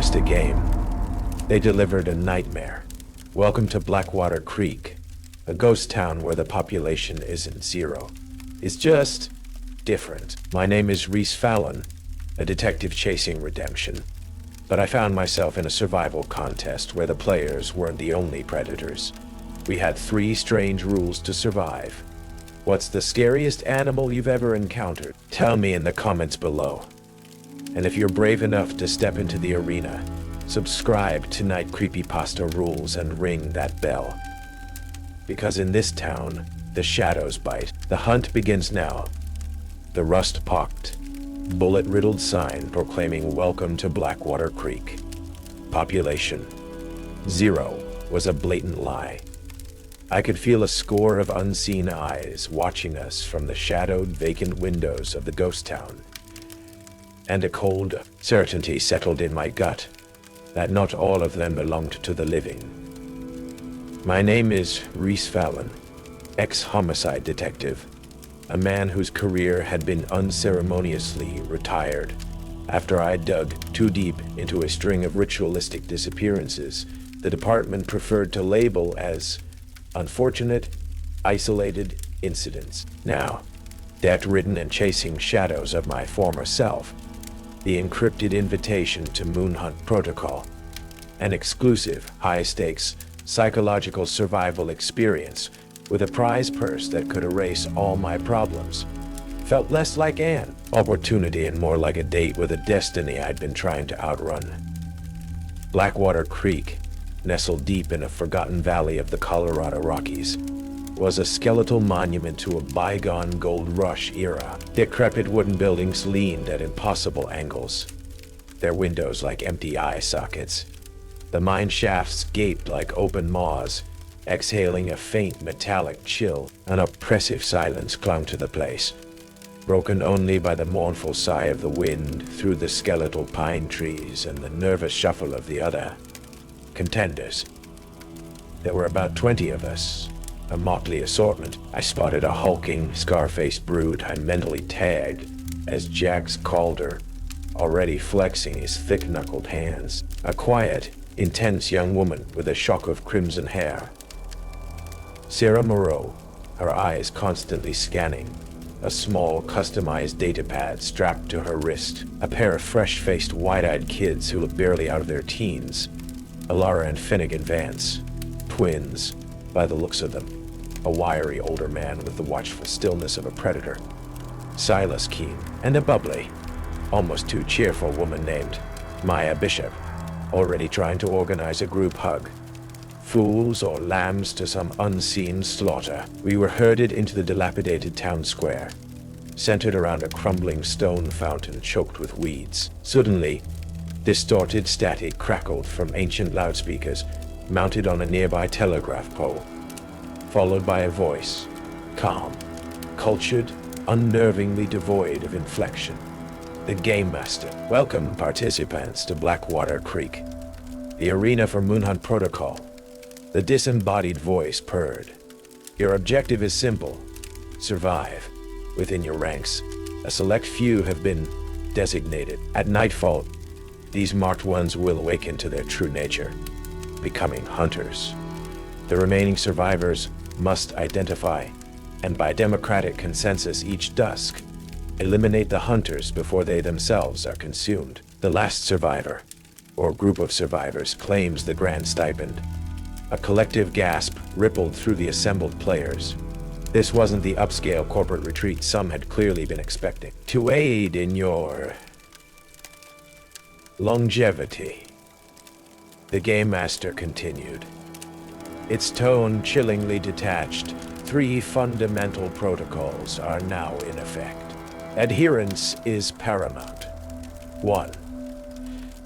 promised a game. They delivered a nightmare. Welcome to Blackwater Creek, a ghost town where the population isn't zero. It's just different. My name is Rhys Fallon, a detective chasing redemption. But I found myself in a survival contest where the players weren't the only predators. We had 3 strange rules to survive. What's the scariest animal you've ever encountered? Tell me in the comments below. And if you're brave enough to step into the arena, subscribe to Night Creepypasta Rules and ring that bell. Because in this town, the shadows bite. The hunt begins now. The rust-pocked, bullet-riddled sign proclaiming welcome to Blackwater Creek. Population 0 was a blatant lie. I could feel a score of unseen eyes watching us from the shadowed, vacant windows of the ghost town. And a cold certainty settled in my gut that not all of them belonged to the living. My name is Rhys Fallon, ex-homicide detective, a man whose career had been unceremoniously retired after I dug too deep into a string of ritualistic disappearances the department preferred to label as unfortunate, isolated incidents. Now, debt-ridden and chasing shadows of my former self, the encrypted invitation to Moonhunt Protocol, an exclusive, high-stakes, psychological survival experience with a prize purse that could erase all my problems, felt less like an opportunity and more like a date with a destiny I'd been trying to outrun. Blackwater Creek, nestled deep in a forgotten valley of the Colorado Rockies, was a skeletal monument to a bygone gold rush era. Decrepit wooden buildings leaned at impossible angles, their windows like empty eye sockets. The mine shafts gaped like open maws, exhaling a faint metallic chill. An oppressive silence clung to the place, broken only by the mournful sigh of the wind through the skeletal pine trees and the nervous shuffle of the other contenders. There were about 20 of us, a motley assortment. I spotted a hulking, scar-faced brute I mentally tagged as Jax Calder, already flexing his thick-knuckled hands. A quiet, intense young woman with a shock of crimson hair. Sarah Moreau, her eyes constantly scanning, a small, customized datapad strapped to her wrist. A pair of fresh-faced, wide-eyed kids who looked barely out of their teens. Alara and Finnegan Vance, twins, by the looks of them. A wiry older man with the watchful stillness of a predator. Silas Keene, and a bubbly, almost too cheerful woman named Maya Bishop, already trying to organize a group hug. Fools or lambs to some unseen slaughter, we were herded into the dilapidated town square, centered around a crumbling stone fountain choked with weeds. Suddenly, distorted static crackled from ancient loudspeakers mounted on a nearby telegraph pole, followed by a voice, calm, cultured, unnervingly devoid of inflection. The Gamemaster. Welcome, participants, to Blackwater Creek, the arena for Moonhunt Protocol. The disembodied voice purred. Your objective is simple: survive. Within your ranks, a select few have been designated. At nightfall, these marked ones will awaken to their true nature, becoming hunters. The remaining survivors must identify, and by democratic consensus each dusk, eliminate the hunters before they themselves are consumed. The last survivor, or group of survivors, claims the grand stipend. A collective gasp rippled through the assembled players. This wasn't the upscale corporate retreat some had clearly been expecting. To aid in your longevity, the Gamemaster continued, its tone chillingly detached. 3 fundamental protocols are now in effect. Adherence is paramount. 1.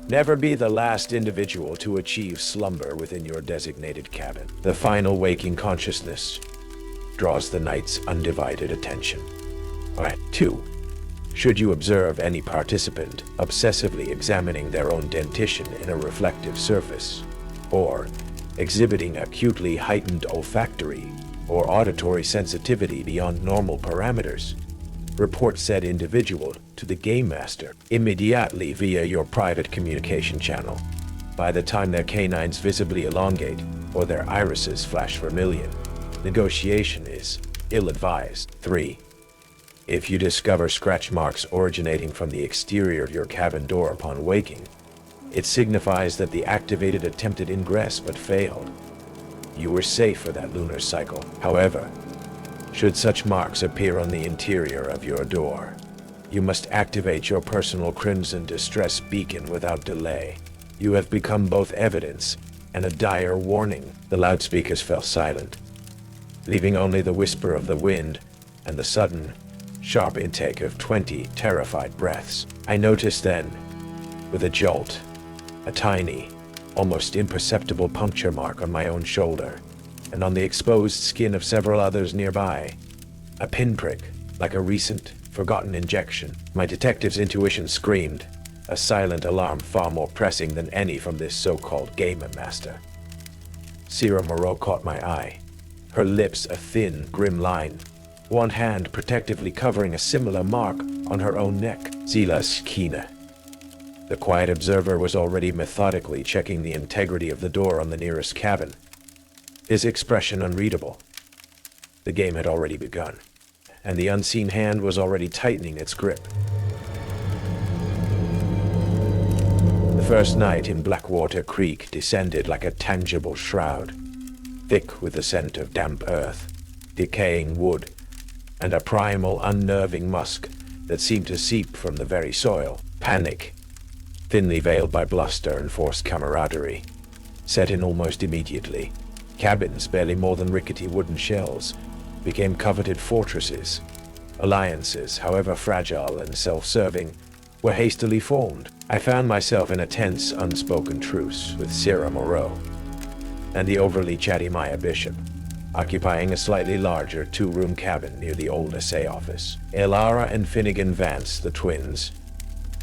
Never be the last individual to achieve slumber within your designated cabin. The final waking consciousness draws the night's undivided attention. 2. Should you observe any participant obsessively examining their own dentition in a reflective surface, or exhibiting acutely heightened olfactory or auditory sensitivity beyond normal parameters, Report said individual to the Gamemaster immediately via your private communication channel. By the time their canines visibly elongate or their irises flash vermilion, negotiation is ill-advised. 3. If you discover scratch marks originating from the exterior of your cabin door upon waking, it signifies that the activated attempted ingress but failed. You were safe for that lunar cycle. However, should such marks appear on the interior of your door, you must activate your personal Crimson Distress Beacon without delay. You have become both evidence and a dire warning. The loudspeakers fell silent, leaving only the whisper of the wind and the sudden, sharp intake of 20 terrified breaths. I noticed then, with a jolt, a tiny, almost imperceptible puncture mark on my own shoulder, and on the exposed skin of several others nearby. A pinprick, like a recent, forgotten injection. My detective's intuition screamed, a silent alarm far more pressing than any from this so-called Gamemaster. Sierra Moreau caught my eye, her lips a thin, grim line, one hand protectively covering a similar mark on her own neck. Silas Kina. The quiet observer was already methodically checking the integrity of the door on the nearest cabin, his expression unreadable. The game had already begun, and the unseen hand was already tightening its grip. The first night in Blackwater Creek descended like a tangible shroud, thick with the scent of damp earth, decaying wood, and a primal, unnerving musk that seemed to seep from the very soil. Panic, thinly veiled by bluster and forced camaraderie, set in almost immediately. Cabins, barely more than rickety wooden shells, became coveted fortresses. Alliances, however fragile and self-serving, were hastily formed. I found myself in a tense, unspoken truce with Sierra Moreau and the overly chatty Maya Bishop, occupying a slightly larger two-room cabin near the old assay office. Elara and Finnegan Vance, the twins,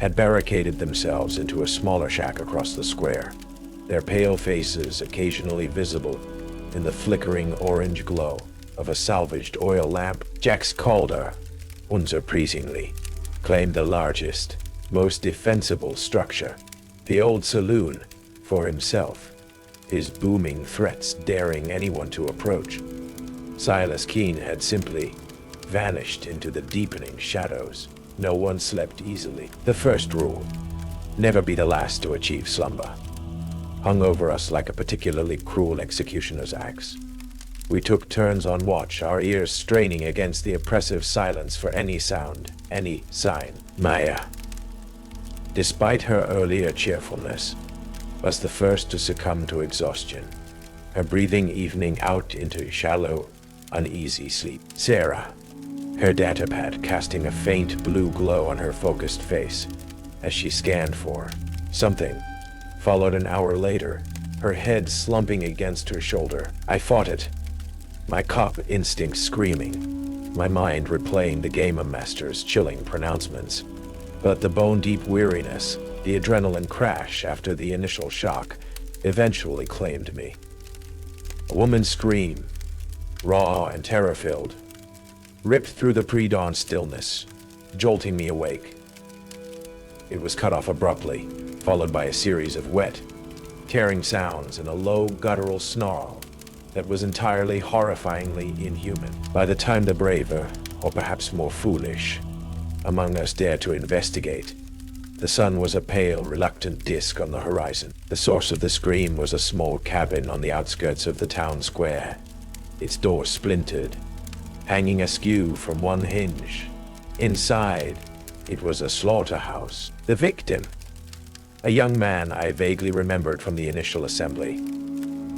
had barricaded themselves into a smaller shack across the square, their pale faces occasionally visible in the flickering orange glow of a salvaged oil lamp. Jax Calder, unsurprisingly, claimed the largest, most defensible structure, the old saloon, for himself, his booming threats daring anyone to approach. Silas Keene had simply vanished into the deepening shadows. No one slept easily. The first rule, never be the last to achieve slumber, hung over us like a particularly cruel executioner's axe. We took turns on watch, our ears straining against the oppressive silence for any sound, any sign. Maya, despite her earlier cheerfulness, was the first to succumb to exhaustion, her breathing evening out into shallow, uneasy sleep. Sarah, her datapad casting a faint blue glow on her focused face as she scanned for something, followed an hour later, her head slumping against her shoulder. I fought it, my cop instinct screaming, my mind replaying the Gamemaster's chilling pronouncements. But the bone-deep weariness, the adrenaline crash after the initial shock, eventually claimed me. A woman's scream, raw and terror-filled, ripped through the pre-dawn stillness, jolting me awake. It was cut off abruptly, followed by a series of wet, tearing sounds and a low, guttural snarl that was entirely horrifyingly inhuman. By the time the braver, or perhaps more foolish, among us dared to investigate, the sun was a pale, reluctant disk on the horizon. The source of the scream was a small cabin on the outskirts of the town square, its door splintered, hanging askew from one hinge. Inside, it was a slaughterhouse. The victim, a young man I vaguely remembered from the initial assembly,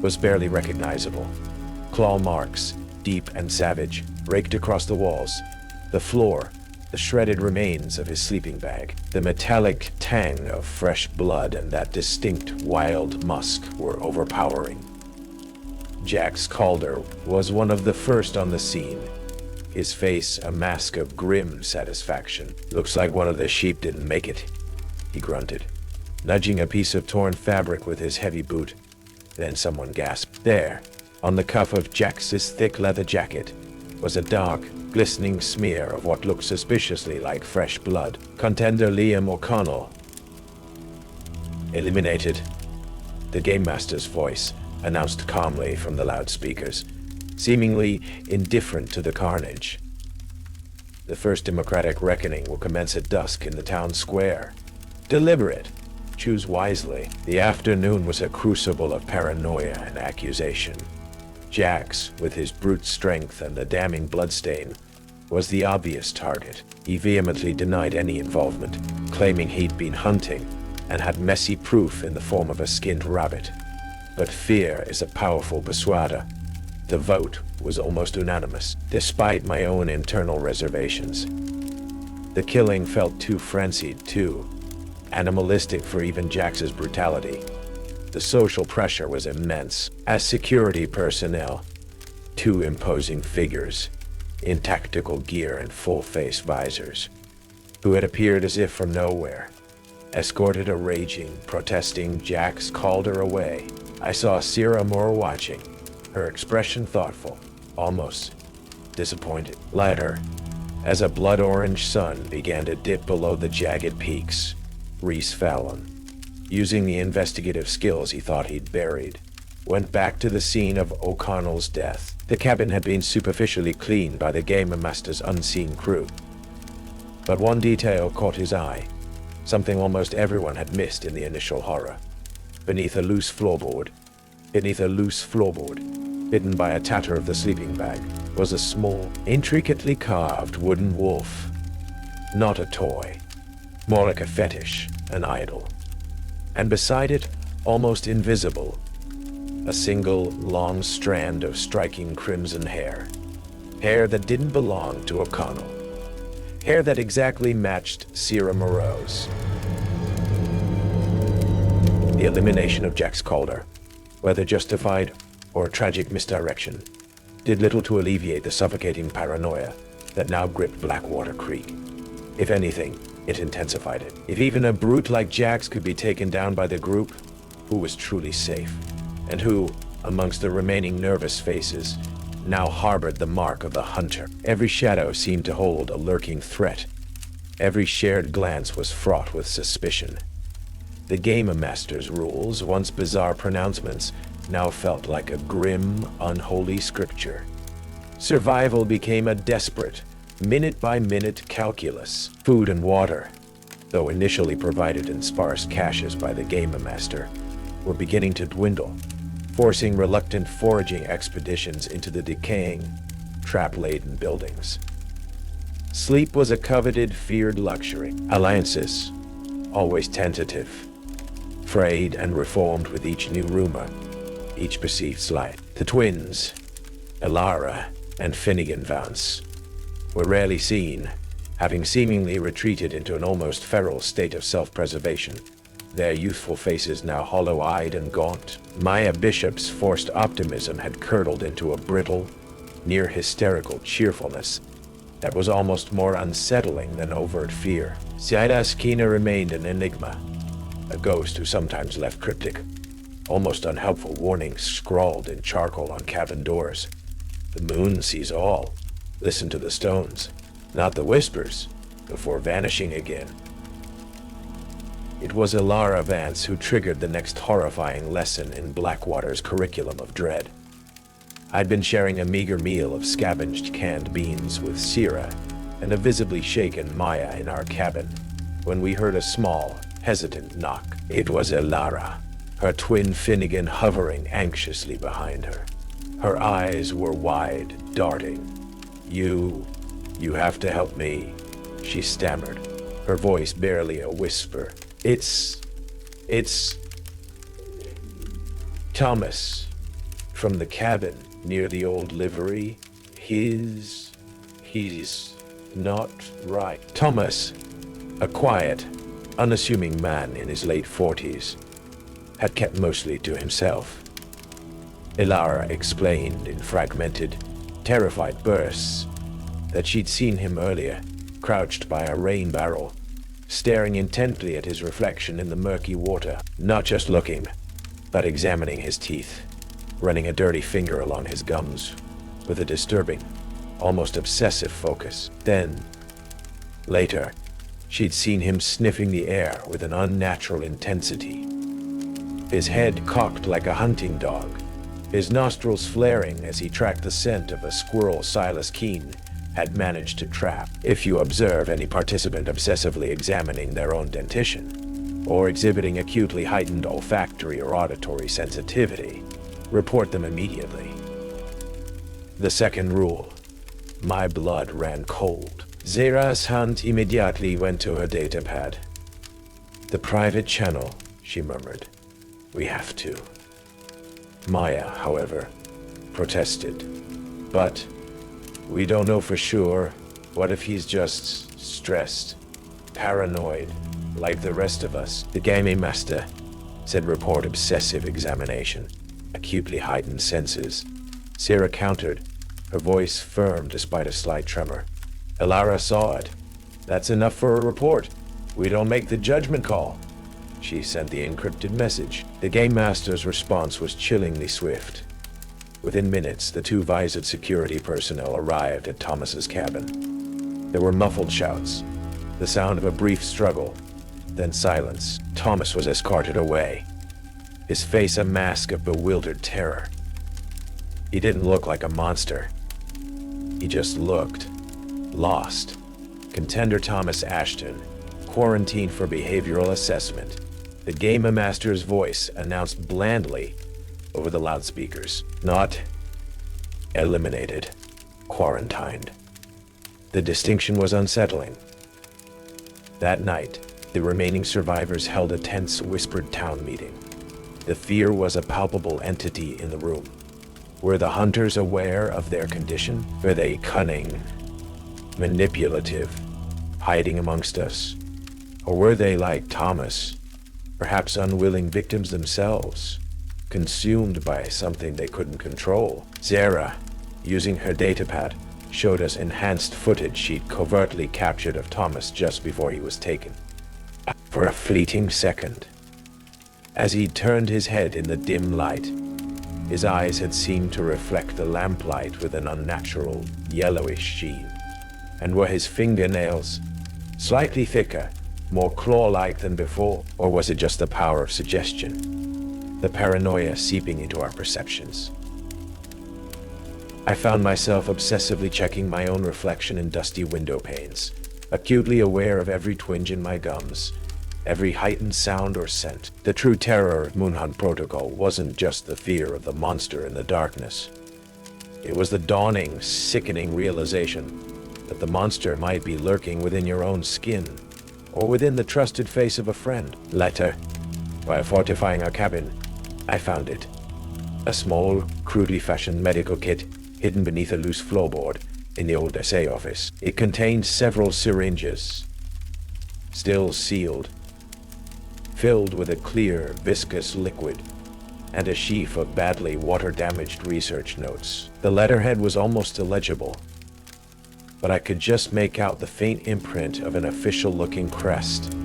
was barely recognizable. Claw marks, deep and savage, raked across the walls, the floor, the shredded remains of his sleeping bag. The metallic tang of fresh blood and that distinct wild musk were overpowering. Jax Calder was one of the first on the scene, his face a mask of grim satisfaction. "Looks like one of the sheep didn't make it," he grunted, nudging a piece of torn fabric with his heavy boot. Then someone gasped. There, on the cuff of Jax's thick leather jacket, was a dark, glistening smear of what looked suspiciously like fresh blood. Contender Liam O'Connell. Eliminated. The Gamemaster's voice announced calmly from the loudspeakers, seemingly indifferent to the carnage. The first democratic reckoning will commence at dusk in the town square. Deliberate. Choose wisely. The afternoon was a crucible of paranoia and accusation. Jax, with his brute strength and the damning bloodstain, was the obvious target. He vehemently denied any involvement, claiming he'd been hunting and had messy proof in the form of a skinned rabbit. But fear is a powerful persuader. The vote was almost unanimous, despite my own internal reservations. The killing felt too frenzied, too animalistic for even Jax's brutality. The social pressure was immense. As security personnel, two imposing figures, in tactical gear and full-face visors, who had appeared as if from nowhere, escorted a raging, protesting Jax Calder away. I saw Sierra Moore watching, her expression thoughtful, almost disappointed. Later, as a blood-orange sun began to dip below the jagged peaks, Rhys Fallon, using the investigative skills he thought he'd buried, went back to the scene of O'Connell's death. The cabin had been superficially cleaned by the Gamemaster's unseen crew. But one detail caught his eye, something almost everyone had missed in the initial horror. Beneath a loose floorboard, hidden by a tatter of the sleeping bag, was a small, intricately carved wooden wolf. Not a toy, more like a fetish, an idol. And beside it, almost invisible, a single long strand of striking crimson hair. Hair that didn't belong to O'Connell. Hair that exactly matched Sierra Moreau's. The elimination of Jax Calder, whether justified or a tragic misdirection, did little to alleviate the suffocating paranoia that now gripped Blackwater Creek. If anything, it intensified it. If even a brute like Jax could be taken down by the group, who was truly safe? And who, amongst the remaining nervous faces, now harbored the mark of the hunter? Every shadow seemed to hold a lurking threat. Every shared glance was fraught with suspicion. The Gamemaster's rules, once bizarre pronouncements, now felt like a grim, unholy scripture. Survival became a desperate, minute-by-minute calculus. Food and water, though initially provided in sparse caches by the Gamemaster, were beginning to dwindle, forcing reluctant foraging expeditions into the decaying, trap-laden buildings. Sleep was a coveted, feared luxury. Alliances, always tentative, frayed and reformed with each new rumor, each perceived slight. The twins, Elara and Finnegan Vance, were rarely seen, having seemingly retreated into an almost feral state of self-preservation, their youthful faces now hollow-eyed and gaunt. Maya Bishop's forced optimism had curdled into a brittle, near-hysterical cheerfulness that was almost more unsettling than overt fear. Saida Skina remained an enigma, a ghost who sometimes left cryptic, almost unhelpful warnings scrawled in charcoal on cabin doors. The moon sees all. Listen to the stones, not the whispers, before vanishing again. It was Elara Vance who triggered the next horrifying lesson in Blackwater's curriculum of dread. I'd been sharing a meager meal of scavenged canned beans with Sierra and a visibly shaken Maya in our cabin when we heard a small, hesitant knock. It was Elara, her twin Finnegan hovering anxiously behind her. Her eyes were wide, darting. You have to help me," she stammered, her voice barely a whisper. It's Thomas, from the cabin near the old livery. He's not right." Thomas, a quiet, unassuming man in his late 40s, had kept mostly to himself. Elara explained in fragmented, terrified bursts that she'd seen him earlier, crouched by a rain barrel, staring intently at his reflection in the murky water, not just looking, but examining his teeth, running a dirty finger along his gums, with a disturbing, almost obsessive focus. Then, later, she'd seen him sniffing the air with an unnatural intensity. His head cocked like a hunting dog, his nostrils flaring as he tracked the scent of a squirrel Silas Keene had managed to trap. If you observe any participant obsessively examining their own dentition, or exhibiting acutely heightened olfactory or auditory sensitivity, report them immediately. The second rule: my blood ran cold. Zera's hand immediately went to her datapad. "The private channel," she murmured. "We have to." Maya, however, protested. "But we don't know for sure. What if he's just stressed, paranoid, like the rest of us?" "The Gamemaster said report obsessive examination, acutely heightened senses," Sarah countered, her voice firm despite a slight tremor. "Elara saw it. That's enough for a report. We don't make the judgment call." She sent the encrypted message. The Gamemaster's response was chillingly swift. Within minutes, the two visored security personnel arrived at Thomas's cabin. There were muffled shouts, the sound of a brief struggle, then silence. Thomas was escorted away, his face a mask of bewildered terror. He didn't look like a monster. He just looked lost. Contender Thomas Ashton, quarantined for behavioral assessment. The Gamemaster's voice announced blandly over the loudspeakers. Not eliminated, quarantined. The distinction was unsettling. That night, the remaining survivors held a tense, whispered town meeting. The fear was a palpable entity in the room. Were the hunters aware of their condition? Were they cunning, manipulative, hiding amongst us? Or were they like Thomas, perhaps unwilling victims themselves, consumed by something they couldn't control? Zara, using her datapad, showed us enhanced footage she'd covertly captured of Thomas just before he was taken. For a fleeting second, as he turned his head in the dim light, his eyes had seemed to reflect the lamplight with an unnatural, yellowish sheen. And were his fingernails slightly thicker, more claw-like than before? Or was it just the power of suggestion, the paranoia seeping into our perceptions? I found myself obsessively checking my own reflection in dusty window panes, acutely aware of every twinge in my gums, every heightened sound or scent. The true terror of Moonhunt Protocol wasn't just the fear of the monster in the darkness. It was the dawning, sickening realization that the monster might be lurking within your own skin, or within the trusted face of a friend. Later, while fortifying our cabin, I found it. A small, crudely fashioned medical kit hidden beneath a loose floorboard in the old SA office. It contained several syringes, still sealed, filled with a clear, viscous liquid, and a sheaf of badly water-damaged research notes. The letterhead was almost illegible, but I could just make out the faint imprint of an official-looking crest.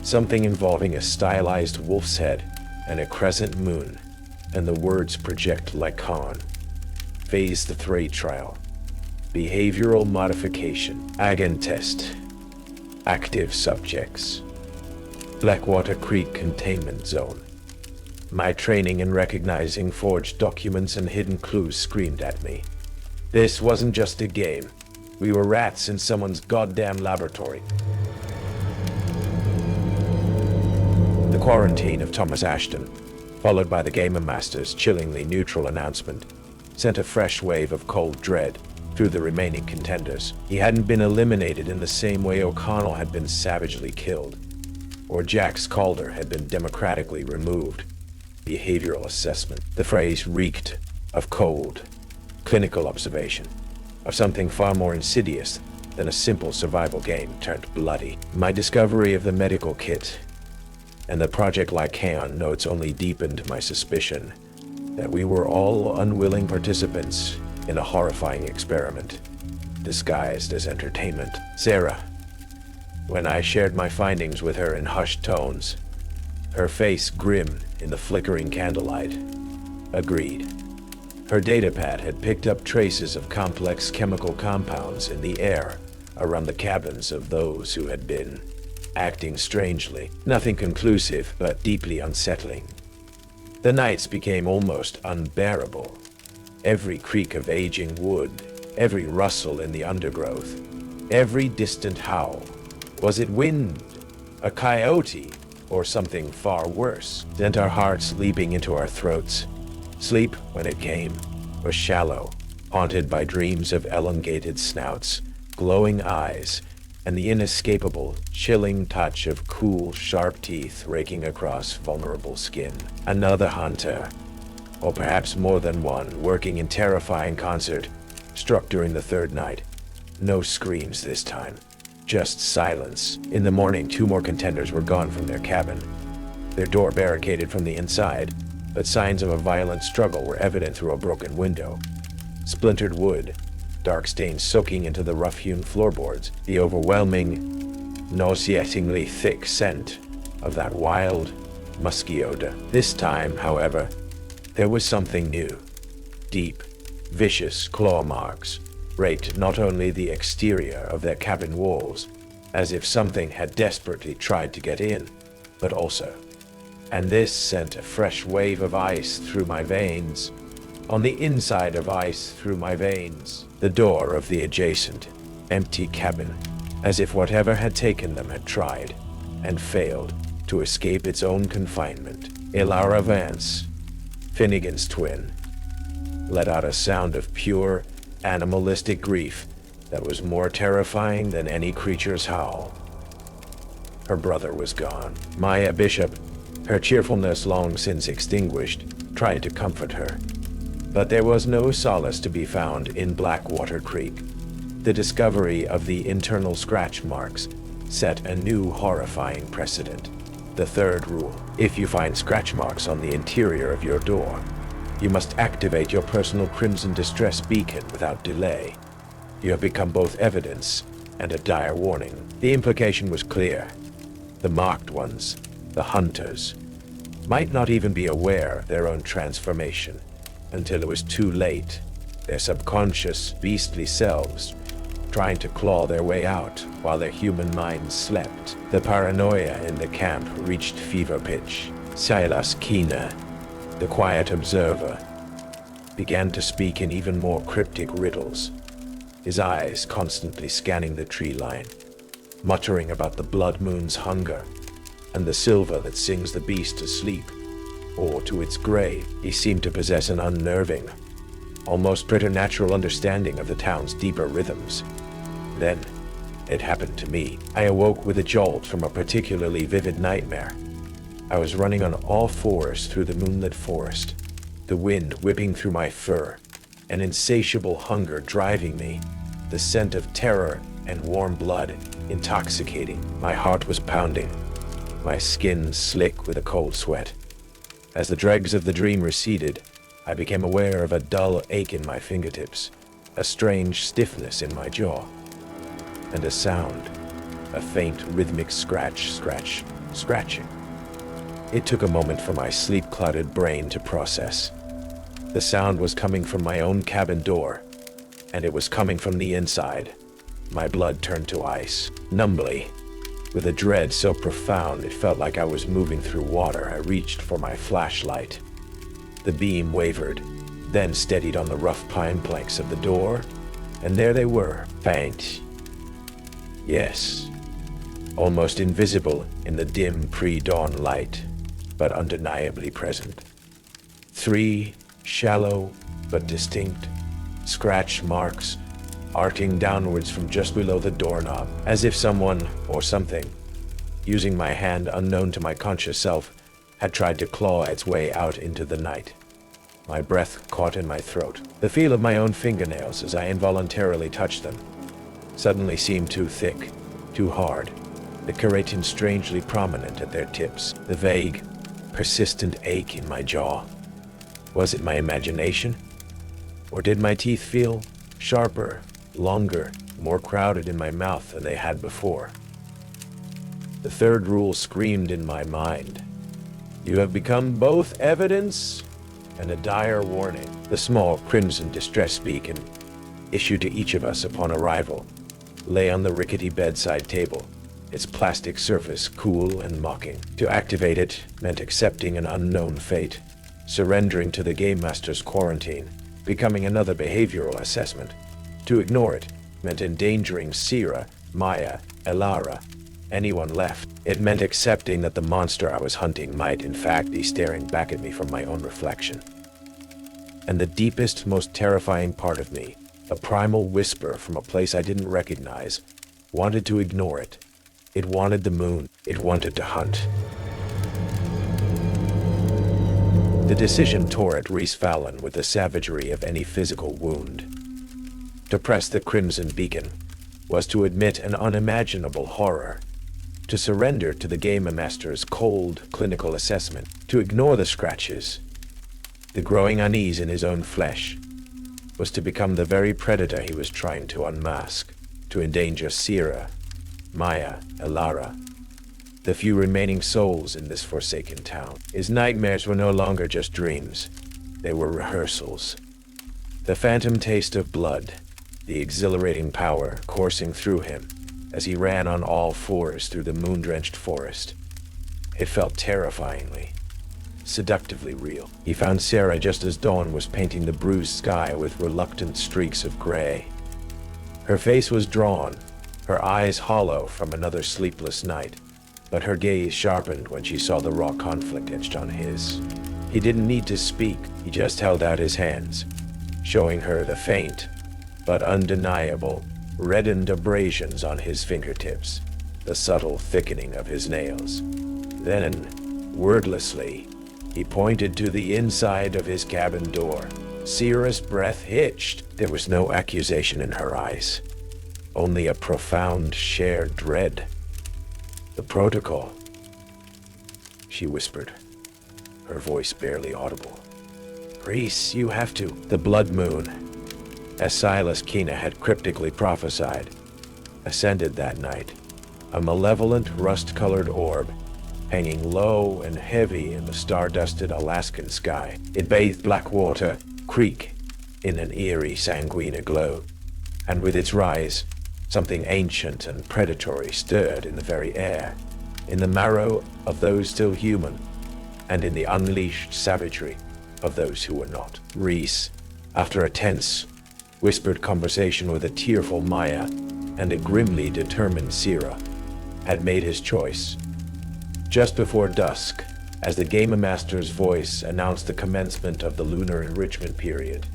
Something involving a stylized wolf's head and a crescent moon, and the words Project Lycaon. Phase 3 trial. Behavioral modification. Agon test. Active subjects. Blackwater Creek containment zone. My training in recognizing forged documents and hidden clues screamed at me. This wasn't just a game. We were rats in someone's goddamn laboratory. The quarantine of Thomas Ashton, followed by the Gamemaster's chillingly neutral announcement, sent a fresh wave of cold dread through the remaining contenders. He hadn't been eliminated in the same way O'Connell had been savagely killed, or Jax Calder had been democratically removed. Behavioral assessment. The phrase reeked of cold, clinical observation, of something far more insidious than a simple survival game turned bloody. My discovery of the medical kit and the Project Lycaon notes only deepened my suspicion that we were all unwilling participants in a horrifying experiment, disguised as entertainment. Sarah, when I shared my findings with her in hushed tones, her face grim in the flickering candlelight, agreed. Her datapad had picked up traces of complex chemical compounds in the air around the cabins of those who had been acting strangely. Nothing conclusive, but deeply unsettling. The nights became almost unbearable. Every creak of aging wood, every rustle in the undergrowth, every distant howl. Was it wind, a coyote, or something far worse? Sent our hearts leaping into our throats. Sleep, when it came, was shallow, haunted by dreams of elongated snouts, glowing eyes, and the inescapable, chilling touch of cool, sharp teeth raking across vulnerable skin. Another hunter, or perhaps more than one, working in terrifying concert, struck during the third night. No screams this time, just silence. In the morning, 2 more contenders were gone from their cabin, their door barricaded from the inside, but signs of a violent struggle were evident through a broken window. Splintered wood, dark stains soaking into the rough-hewn floorboards, the overwhelming, nauseatingly thick scent of that wild, musky odor. This time, however, there was something new. Deep, vicious claw marks raked not only the exterior of their cabin walls, as if something had desperately tried to get in, but also, and this sent a fresh wave of ice through my veins. On the inside of ice through my veins, the door of the adjacent, empty cabin, as if whatever had taken them had tried, and failed, to escape its own confinement. Ilara Vance, Finnegan's twin, let out a sound of pure, animalistic grief that was more terrifying than any creature's howl. Her brother was gone. Maya Bishop, her cheerfulness long since extinguished, tried to comfort her. But there was no solace to be found in Blackwater Creek. The discovery of the internal scratch marks set a new horrifying precedent. The third rule: if you find scratch marks on the interior of your door, you must activate your personal Crimson Distress beacon without delay. You have become both evidence and a dire warning. The implication was clear. The marked ones, the hunters, might not even be aware of their own transformation until it was too late, their subconscious, beastly selves trying to claw their way out while their human minds slept. The paranoia in the camp reached fever pitch. Silas Keener, the quiet observer, began to speak in even more cryptic riddles, his eyes constantly scanning the tree line, muttering about the blood moon's hunger and the silver that sings the beast to sleep or to its grave. He seemed to possess an unnerving, almost preternatural understanding of the town's deeper rhythms. Then, it happened to me. I awoke with a jolt from a particularly vivid nightmare. I was running on all fours through the moonlit forest, the wind whipping through my fur, an insatiable hunger driving me, the scent of terror and warm blood intoxicating. My heart was pounding, my skin slick with a cold sweat. As the dregs of the dream receded, I became aware of a dull ache in my fingertips, a strange stiffness in my jaw, and a sound, a faint rhythmic scratching. It took a moment for my sleep-clouded brain to process. The sound was coming from my own cabin door, and it was coming from the inside. My blood turned to ice. Numbly, with a dread so profound it felt like I was moving through water, I reached for my flashlight. The beam wavered, then steadied on the rough pine planks of the door, and there they were, faint. Yes, almost invisible in the dim pre-dawn light, but undeniably present. 3 shallow but distinct scratch marks arcing downwards from just below the doorknob, as if someone or something, using my hand unknown to my conscious self, had tried to claw its way out into the night. My breath caught in my throat. The feel of my own fingernails as I involuntarily touched them suddenly seemed too thick, too hard, the keratin strangely prominent at their tips, the vague, persistent ache in my jaw. Was it my imagination? Or did my teeth feel sharper, longer, more crowded in my mouth than they had before? The third rule screamed in my mind. You have become both evidence and a dire warning. The small crimson distress beacon, issued to each of us upon arrival, lay on the rickety bedside table, its plastic surface cool and mocking. To activate it meant accepting an unknown fate, surrendering to the Gamemaster's quarantine, becoming another behavioral assessment. To ignore it meant endangering Sierra, Maya, Elara, anyone left. It meant accepting that the monster I was hunting might in fact be staring back at me from my own reflection. And the deepest, most terrifying part of me, a primal whisper from a place I didn't recognize, wanted to ignore it. It wanted the moon. It wanted to hunt. The decision tore at Rhys Fallon with the savagery of any physical wound. To press the crimson beacon was to admit an unimaginable horror, to surrender to the Gamemaster's cold, clinical assessment, to ignore the scratches, the growing unease in his own flesh, was to become the very predator he was trying to unmask, to endanger Sierra, Maya, Elara, the few remaining souls in this forsaken town. His nightmares were no longer just dreams. They were rehearsals. The phantom taste of blood, the exhilarating power coursing through him as he ran on all fours through the moon-drenched forest. It felt terrifyingly, seductively real. He found Sarah just as dawn was painting the bruised sky with reluctant streaks of gray. Her face was drawn, her eyes hollow from another sleepless night, but her gaze sharpened when she saw the raw conflict etched on his. He didn't need to speak, he just held out his hands, showing her the faint, but undeniable, reddened abrasions on his fingertips, the subtle thickening of his nails. Then, wordlessly, he pointed to the inside of his cabin door. Sierra's breath hitched. There was no accusation in her eyes, only a profound shared dread. "The protocol," she whispered, her voice barely audible. "Rhys, you have to." The blood moon, as Silas Kina had cryptically prophesied, ascended that night, a malevolent rust-colored orb, hanging low and heavy in the star-dusted Alaskan sky. It bathed Blackwater Creek in an eerie sanguine aglow, and with its rise, something ancient and predatory stirred in the very air, in the marrow of those still human, and in the unleashed savagery of those who were not. Rhys, after a tense, whispered conversation with a tearful Maya and a grimly determined Sierra, had made his choice. Just before dusk, as the Gamemaster's voice announced the commencement of the lunar enrichment period,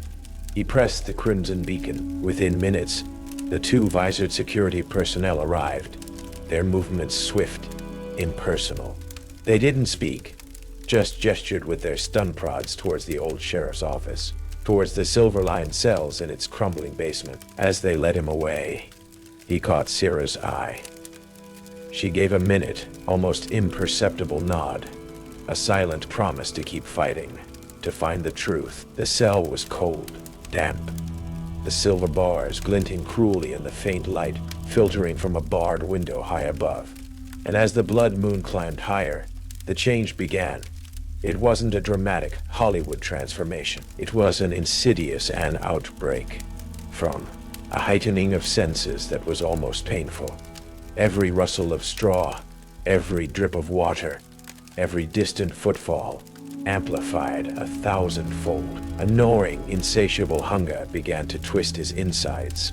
he pressed the crimson beacon. Within minutes, the two visored security personnel arrived, their movements swift, impersonal. They didn't speak, just gestured with their stun prods towards the old sheriff's office, towards the silver-lined cells in its crumbling basement. As they led him away, he caught Sierra's eye. She gave a minute, almost imperceptible nod, a silent promise to keep fighting, to find the truth. The cell was cold, damp, the silver bars glinting cruelly in the faint light filtering from a barred window high above. And as the blood moon climbed higher, the change began. It wasn't a dramatic Hollywood transformation. It was an insidious outbreak from a heightening of senses that was almost painful. Every rustle of straw, every drip of water, every distant footfall amplified 1,000-fold. A gnawing, insatiable hunger began to twist his insides.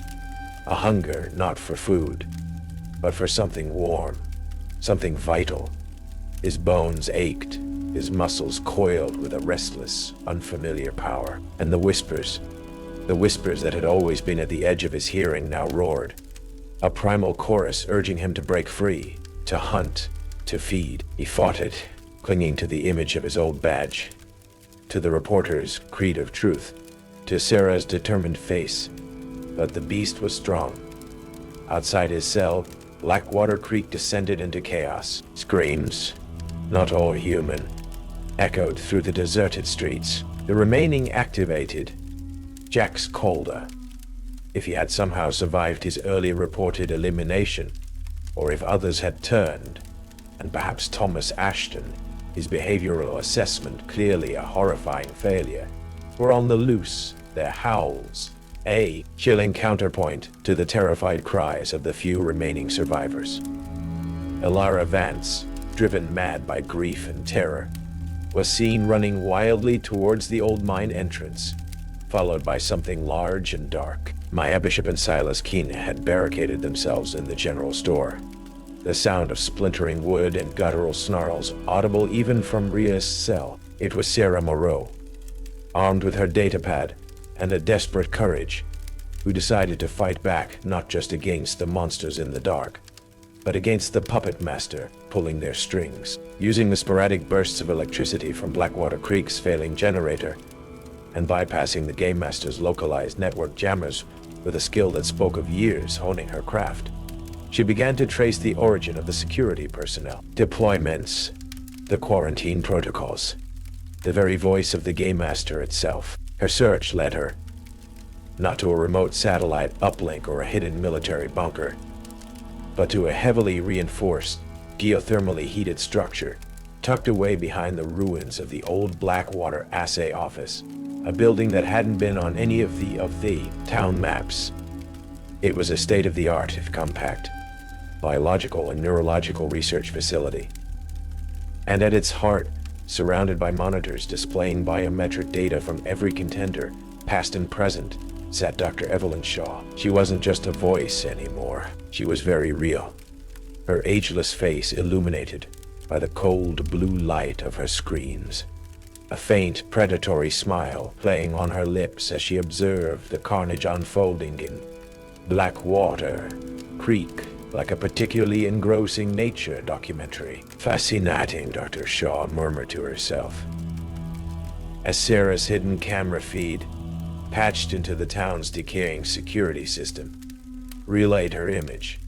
A hunger not for food, but for something warm, something vital. His bones ached, his muscles coiled with a restless, unfamiliar power. And the whispers that had always been at the edge of his hearing now roared. A primal chorus urging him to break free, to hunt, to feed. He fought it, clinging to the image of his old badge, to the reporter's creed of truth, to Sarah's determined face. But the beast was strong. Outside his cell, Blackwater Creek descended into chaos. Screams, not all human, echoed through the deserted streets. The remaining activated Jax Calder, if he had somehow survived his early reported elimination, or if others had turned, and perhaps Thomas Ashton, his behavioral assessment clearly a horrifying failure, were on the loose, their howls a chilling counterpoint to the terrified cries of the few remaining survivors. Elara Vance, driven mad by grief and terror, was seen running wildly towards the old mine entrance, followed by something large and dark. Maya Bishop and Silas Keene had barricaded themselves in the general store, the sound of splintering wood and guttural snarls audible even from Rhea's cell. It was Sarah Moreau, armed with her datapad and a desperate courage, who decided to fight back not just against the monsters in the dark, but against the puppet master pulling their strings. Using the sporadic bursts of electricity from Blackwater Creek's failing generator, and bypassing the Gamemaster's localized network jammers with a skill that spoke of years honing her craft, she began to trace the origin of the security personnel, deployments, the quarantine protocols, the very voice of the Gamemaster itself. Her search led her, not to a remote satellite uplink or a hidden military bunker, but to a heavily reinforced, geothermally heated structure tucked away behind the ruins of the old Blackwater assay office, a building that hadn't been on any of the town maps. It was a state-of-the-art, if compact, biological and neurological research facility. And at its heart, surrounded by monitors displaying biometric data from every contender, past and present, sat Dr. Evelyn Shaw. She wasn't just a voice anymore. She was very real, her ageless face illuminated by the cold blue light of her screens, a faint predatory smile playing on her lips as she observed the carnage unfolding in Blackwater Creek, like a particularly engrossing nature documentary. Fascinating, Dr. Shaw murmured to herself, as Sarah's hidden camera feed, patched into the town's decaying security system, relayed her image.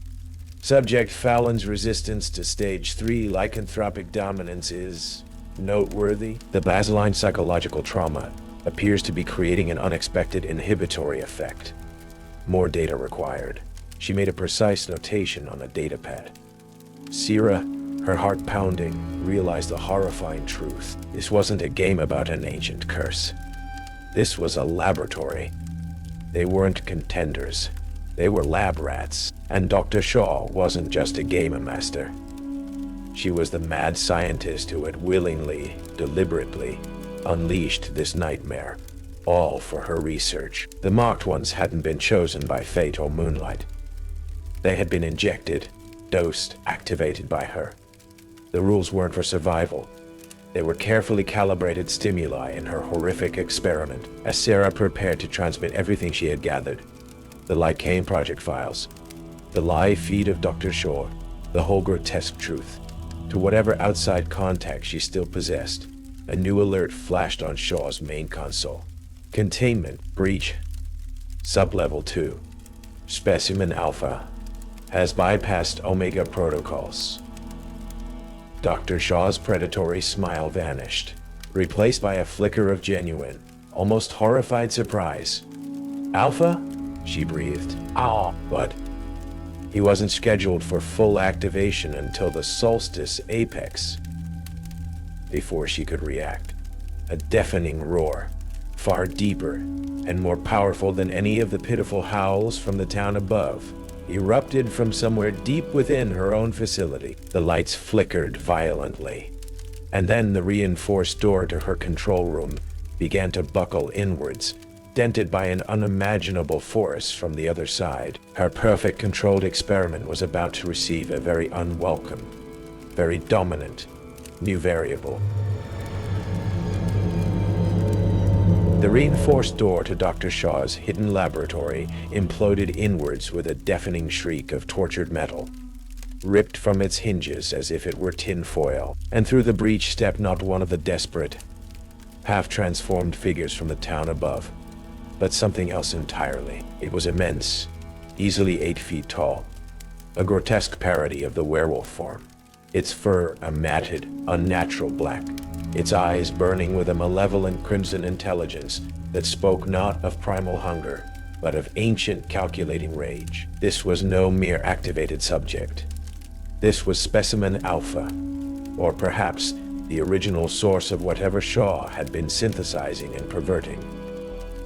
Subject Fallon's resistance to Stage 3 lycanthropic dominance is noteworthy. The baseline psychological trauma appears to be creating an unexpected inhibitory effect. More data required. She made a precise notation on a datapad. Sierra, her heart pounding, realized the horrifying truth. This wasn't a game about an ancient curse. This was a laboratory. They weren't contenders. They were lab rats. And Dr. Shaw wasn't just a Gamemaster. She was the mad scientist who had willingly, deliberately, unleashed this nightmare, all for her research. The marked ones hadn't been chosen by fate or moonlight. They had been injected, dosed, activated by her. The rules weren't for survival. They were carefully calibrated stimuli in her horrific experiment. As Sarah prepared to transmit everything she had gathered, the Lycaon project files, the live feed of Dr. Shaw, the whole grotesque truth, to whatever outside contact she still possessed, a new alert flashed on Shaw's main console. Containment breach. Sublevel 2. Specimen Alpha has bypassed Omega protocols. Dr. Shaw's predatory smile vanished, replaced by a flicker of genuine, almost horrified surprise. Alpha? She breathed. But he wasn't scheduled for full activation until the solstice apex. Before she could react, a deafening roar, far deeper and more powerful than any of the pitiful howls from the town above, erupted from somewhere deep within her own facility. The lights flickered violently, and then the reinforced door to her control room began to buckle inwards, dented by an unimaginable force from the other side. Her perfect controlled experiment was about to receive a very unwelcome, very dominant, new variable. The reinforced door to Dr. Shaw's hidden laboratory imploded inwards with a deafening shriek of tortured metal, ripped from its hinges as if it were tinfoil, and through the breach stepped not one of the desperate, half-transformed figures from the town above, but something else entirely. It was immense, easily 8 feet tall, a grotesque parody of the werewolf form, its fur a matted, unnatural black, its eyes burning with a malevolent crimson intelligence that spoke not of primal hunger, but of ancient calculating rage. This was no mere activated subject. This was Specimen Alpha, or perhaps the original source of whatever Shaw had been synthesizing and perverting.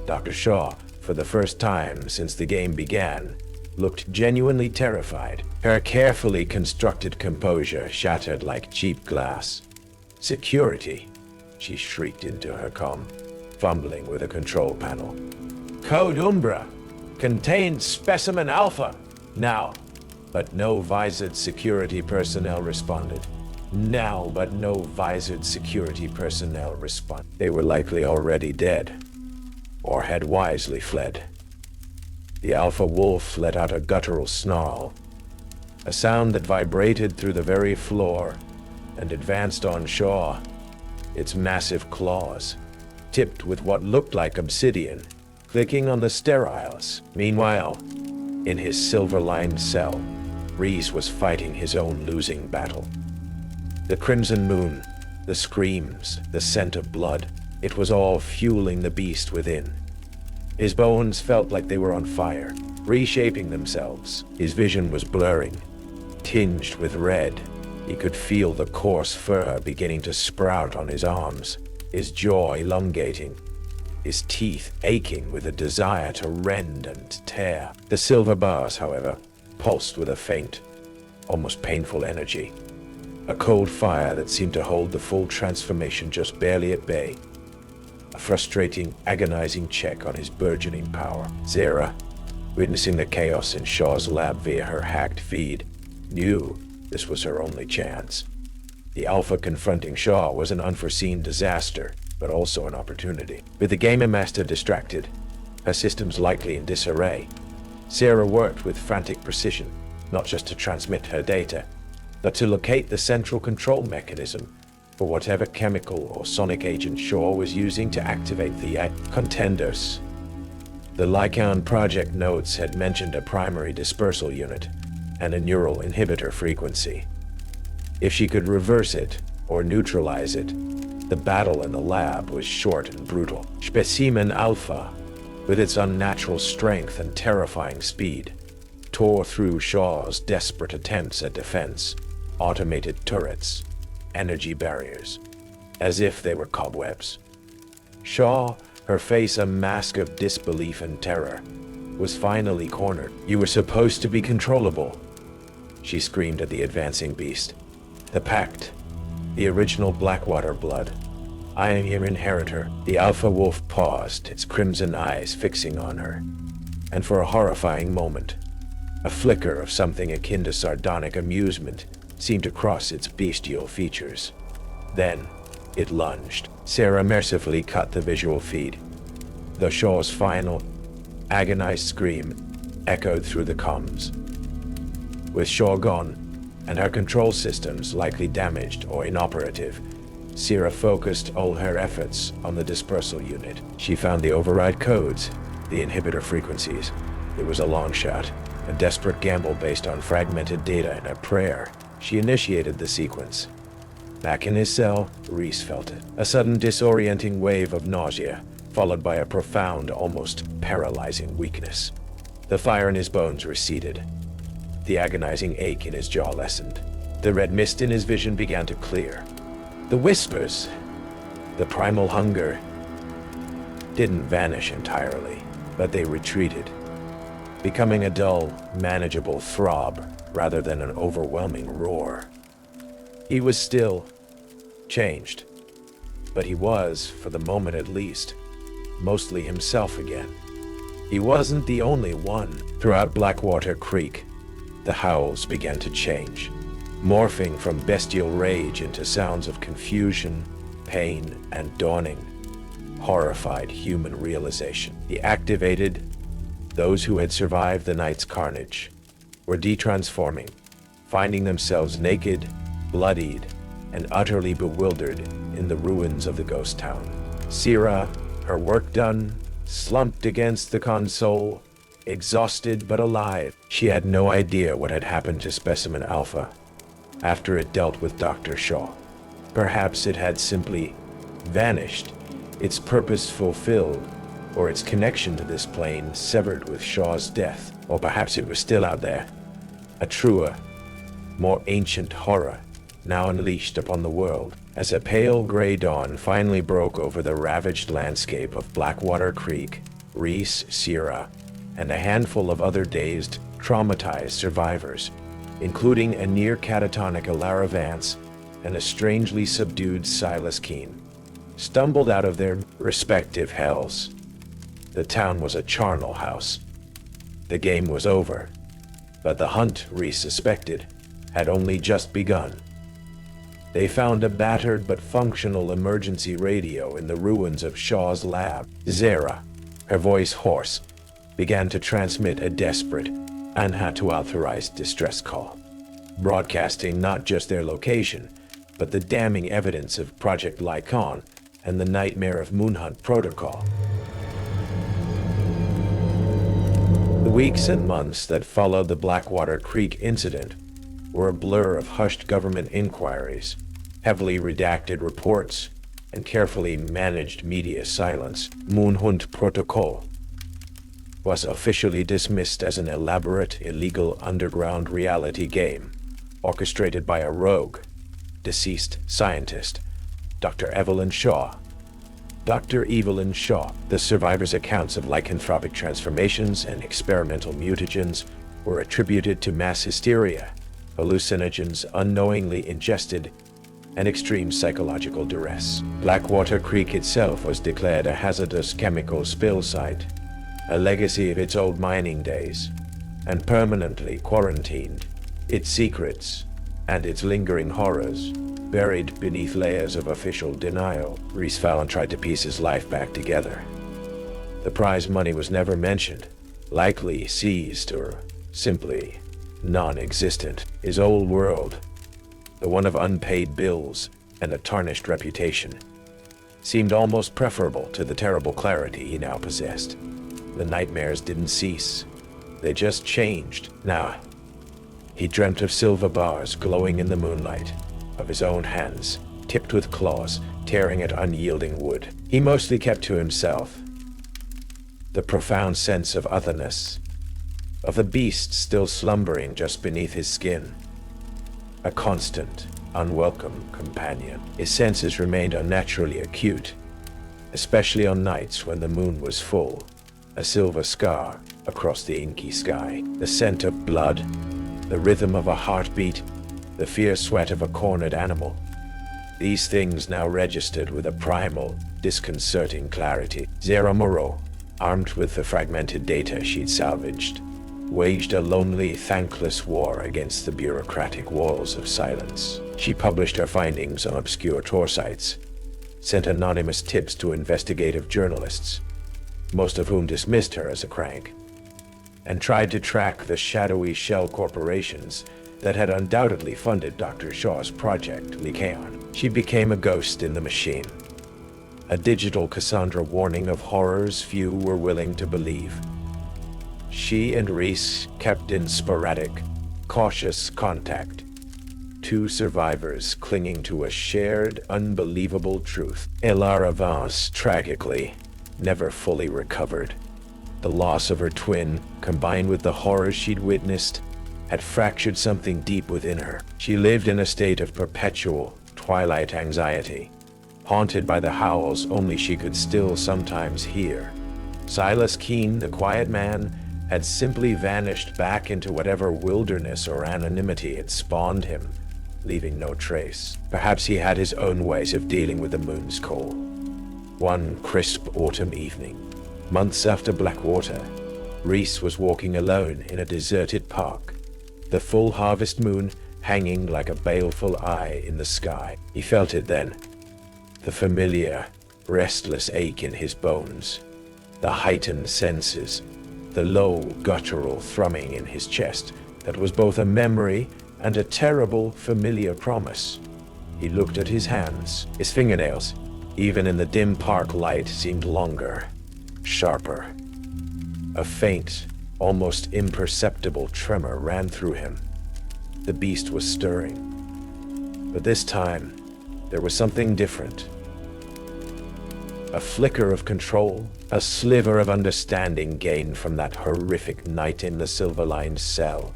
Dr. Shaw, for the first time since the game began, looked genuinely terrified. Her carefully constructed composure shattered like cheap glass. "Security," she shrieked into her comm, fumbling with a control panel. "Code Umbra. Contains Specimen Alpha. Now." But no visored security personnel responded. They were likely already dead, or had wisely fled. The alpha wolf let out a guttural snarl, a sound that vibrated through the very floor and advanced on Shaw, its massive claws, tipped with what looked like obsidian, clicking on the steriles. Meanwhile, in his silver-lined cell, Rhys was fighting his own losing battle. The crimson moon, the screams, the scent of blood, it was all fueling the beast within. His bones felt like they were on fire, reshaping themselves. His vision was blurring, tinged with red. He could feel the coarse fur beginning to sprout on his arms, his jaw elongating, his teeth aching with a desire to rend and tear. The silver bars, however, pulsed with a faint, almost painful energy, a cold fire that seemed to hold the full transformation just barely at bay. A frustrating, agonizing check on his burgeoning power. Zara, witnessing the chaos in Shaw's lab via her hacked feed, knew this was her only chance. The Alpha confronting Shaw was an unforeseen disaster, but also an opportunity. With the Gamemaster distracted, her systems likely in disarray, Sarah worked with frantic precision, not just to transmit her data, but to locate the central control mechanism for whatever chemical or sonic agent Shaw was using to activate the contenders. The Lycaon project notes had mentioned a primary dispersal unit and a neural inhibitor frequency. If she could reverse it or neutralize it, the battle in the lab was short and brutal. Specimen Alpha, with its unnatural strength and terrifying speed, tore through Shaw's desperate attempts at defense, automated turrets, energy barriers, as if they were cobwebs. Shaw, her face a mask of disbelief and terror, was finally cornered. "You were supposed to be controllable," she screamed at the advancing beast. "The Pact, the original Blackwater blood. I am your inheritor." The alpha wolf paused, its crimson eyes fixing on her, and for a horrifying moment, a flicker of something akin to sardonic amusement seemed to cross its bestial features. Then, it lunged. Sarah mercifully cut the visual feed. The Shaw's final, agonized scream echoed through the comms. With Shaw gone, and her control systems likely damaged or inoperative, Sarah focused all her efforts on the dispersal unit. She found the override codes, the inhibitor frequencies. It was a long shot, a desperate gamble based on fragmented data and a prayer. She initiated the sequence. Back in his cell, Rhys felt it. A sudden disorienting wave of nausea, followed by a profound, almost paralyzing weakness. The fire in his bones receded. The agonizing ache in his jaw lessened. The red mist in his vision began to clear. The whispers, the primal hunger, didn't vanish entirely, but they retreated, becoming a dull, manageable throb rather than an overwhelming roar. He was still changed, but he was, for the moment at least, mostly himself again. He wasn't the only one. Throughout Blackwater Creek, the howls began to change, morphing from bestial rage into sounds of confusion, pain, and dawning, horrified human realization. He activated those who had survived the night's carnage, were detransforming, finding themselves naked, bloodied, and utterly bewildered in the ruins of the ghost town. Sierra, her work done, slumped against the console, exhausted but alive. She had no idea what had happened to Specimen Alpha after it dealt with Dr. Shaw. Perhaps it had simply vanished, its purpose fulfilled, or its connection to this plane severed with Shaw's death. Or perhaps it was still out there, a truer, more ancient horror, now unleashed upon the world. As a pale gray dawn finally broke over the ravaged landscape of Blackwater Creek, Rhys, Sierra, and a handful of other dazed, traumatized survivors, including a near catatonic Alara Vance and a strangely subdued Silas Keene, stumbled out of their respective hells. The town was a charnel house. The game was over, but the hunt, Rhys suspected, had only just begun. They found a battered but functional emergency radio in the ruins of Shaw's lab. Zara, her voice hoarse, began to transmit a desperate and had to authorize distress call, broadcasting not just their location, but the damning evidence of Project Lycaon and the nightmare of Moonhunt Protocol. The weeks and months that followed the Blackwater Creek incident were a blur of hushed government inquiries, heavily redacted reports, and carefully managed media silence. Moonhunt Protocol was officially dismissed as an elaborate, illegal underground reality game orchestrated by a rogue, deceased scientist, Dr. Evelyn Shaw. Dr. Evelyn Shaw. The survivors' accounts of lycanthropic transformations and experimental mutagens were attributed to mass hysteria, hallucinogens unknowingly ingested, and extreme psychological duress. Blackwater Creek itself was declared a hazardous chemical spill site, a legacy of its old mining days, and permanently quarantined. Its secrets and its lingering horrors buried beneath layers of official denial. Rhys Fallon tried to piece his life back together. The prize money was never mentioned, likely seized or simply non-existent. His old world, the one of unpaid bills and a tarnished reputation, seemed almost preferable to the terrible clarity he now possessed. The nightmares didn't cease. They just changed. Now, he dreamt of silver bars glowing in the moonlight, of his own hands, tipped with claws, tearing at unyielding wood. He mostly kept to himself. The profound sense of otherness, of the beast still slumbering just beneath his skin. A constant, unwelcome companion. His senses remained unnaturally acute, especially on nights when the moon was full, a silver scar across the inky sky. The scent of blood, the rhythm of a heartbeat, the fierce sweat of a cornered animal. These things now registered with a primal, disconcerting clarity. Zara Moreau, armed with the fragmented data she'd salvaged, waged a lonely, thankless war against the bureaucratic walls of silence. She published her findings on obscure tour sites, sent anonymous tips to investigative journalists, most of whom dismissed her as a crank, and tried to track the shadowy shell corporations that had undoubtedly funded Dr. Shaw's Project Lycaon. She became a ghost in the machine, a digital Cassandra warning of horrors few were willing to believe. She and Rhys kept in sporadic, cautious contact, two survivors clinging to a shared, unbelievable truth. Alara Vance, tragically, never fully recovered. The loss of her twin, combined with the horrors she'd witnessed, had fractured something deep within her. She lived in a state of perpetual, twilight anxiety, haunted by the howls only she could still sometimes hear. Silas Keene, the quiet man, had simply vanished back into whatever wilderness or anonymity had spawned him, leaving no trace. Perhaps he had his own ways of dealing with the moon's call. One crisp autumn evening, months after Blackwater, Rhys was walking alone in a deserted park, the full harvest moon hanging like a baleful eye in the sky. He felt it then, the familiar, restless ache in his bones, the heightened senses, the low, guttural thrumming in his chest that was both a memory and a terrible, familiar promise. He looked at his hands. His fingernails, even in the dim park light, seemed longer, sharper. A faint, almost imperceptible tremor ran through him. The beast was stirring. But this time, there was something different. A flicker of control, a sliver of understanding gained from that horrific night in the silver-lined cell.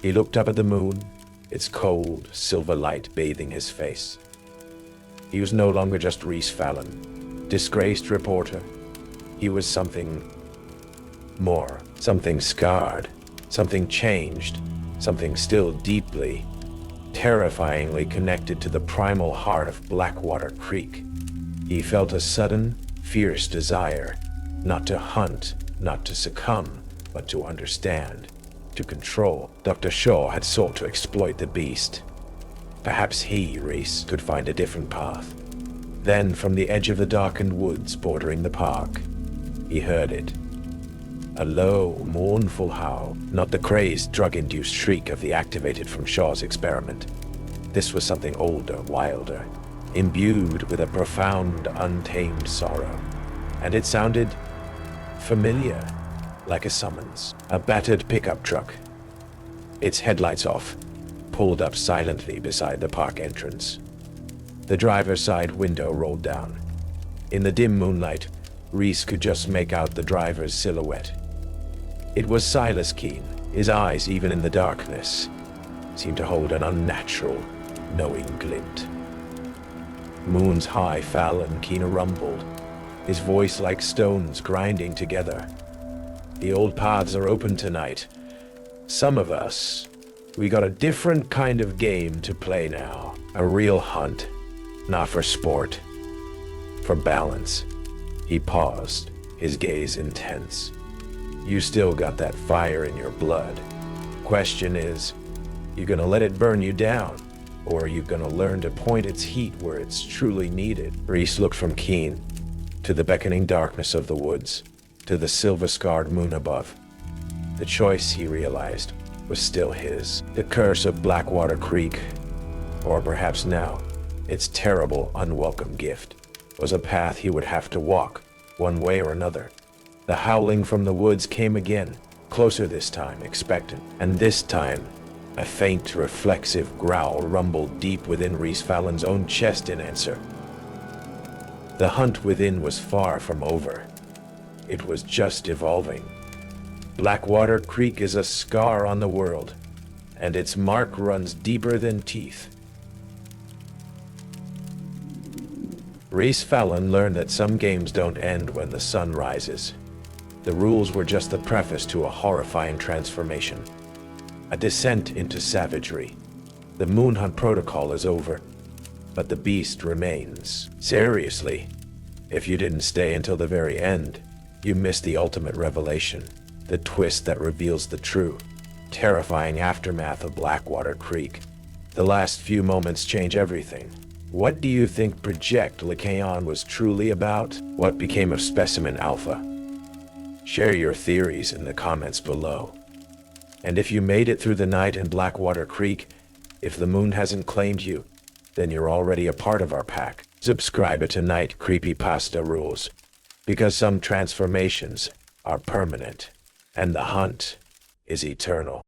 He looked up at the moon, its cold, silver light bathing his face. He was no longer just Rhys Fallon, disgraced reporter. He was something more, something scarred, something changed, something still deeply, terrifyingly connected to the primal heart of Blackwater Creek. He felt a sudden, fierce desire, not to hunt, not to succumb, but to understand, to control. Dr. Shaw had sought to exploit the beast. Perhaps he, Rhys, could find a different path. Then, from the edge of the darkened woods bordering the park, he heard it. A low, mournful howl, not the crazed, drug-induced shriek of the activated from Shaw's experiment. This was something older, wilder, imbued with a profound, untamed sorrow. And it sounded familiar, like a summons. A battered pickup truck, its headlights off, pulled up silently beside the park entrance. The driver's side window rolled down. In the dim moonlight, Rhys could just make out the driver's silhouette. It was Silas Keene. His eyes, even in the darkness, seemed to hold an unnatural, knowing glint. Moon's high Fallon, Keene rumbled, his voice like stones grinding together. The old paths are open tonight. Some of us, we got a different kind of game to play now. A real hunt, not for sport, for balance. He paused, his gaze intense. You still got that fire in your blood. Question is, you gonna let it burn you down? Or are you gonna learn to point its heat where it's truly needed? Rhys looked from Keene to the beckoning darkness of the woods, to the silver-scarred moon above. The choice, he realized, was still his. The curse of Blackwater Creek, or perhaps now, its terrible, unwelcome gift, was a path he would have to walk, one way or another. The howling from the woods came again, closer this time, expectant. And this time, a faint, reflexive growl rumbled deep within Rhys Fallon's own chest in answer. The hunt within was far from over. It was just evolving. Blackwater Creek is a scar on the world, and its mark runs deeper than teeth. Rhys Fallon learned that some games don't end when the sun rises. The rules were just the preface to a horrifying transformation. A descent into savagery. The moon hunt protocol is over, but the beast remains. Seriously, if you didn't stay until the very end, you missed the ultimate revelation. The twist that reveals the true, terrifying aftermath of Blackwater Creek. The last few moments change everything. What do you think Project Lycaon was truly about? What became of Specimen Alpha? Share your theories in the comments below. And if you made it through the night in Blackwater Creek, if the moon hasn't claimed you, then you're already a part of our pack. Subscribe to Night Creepypasta Rules, because some transformations are permanent, and the hunt is eternal.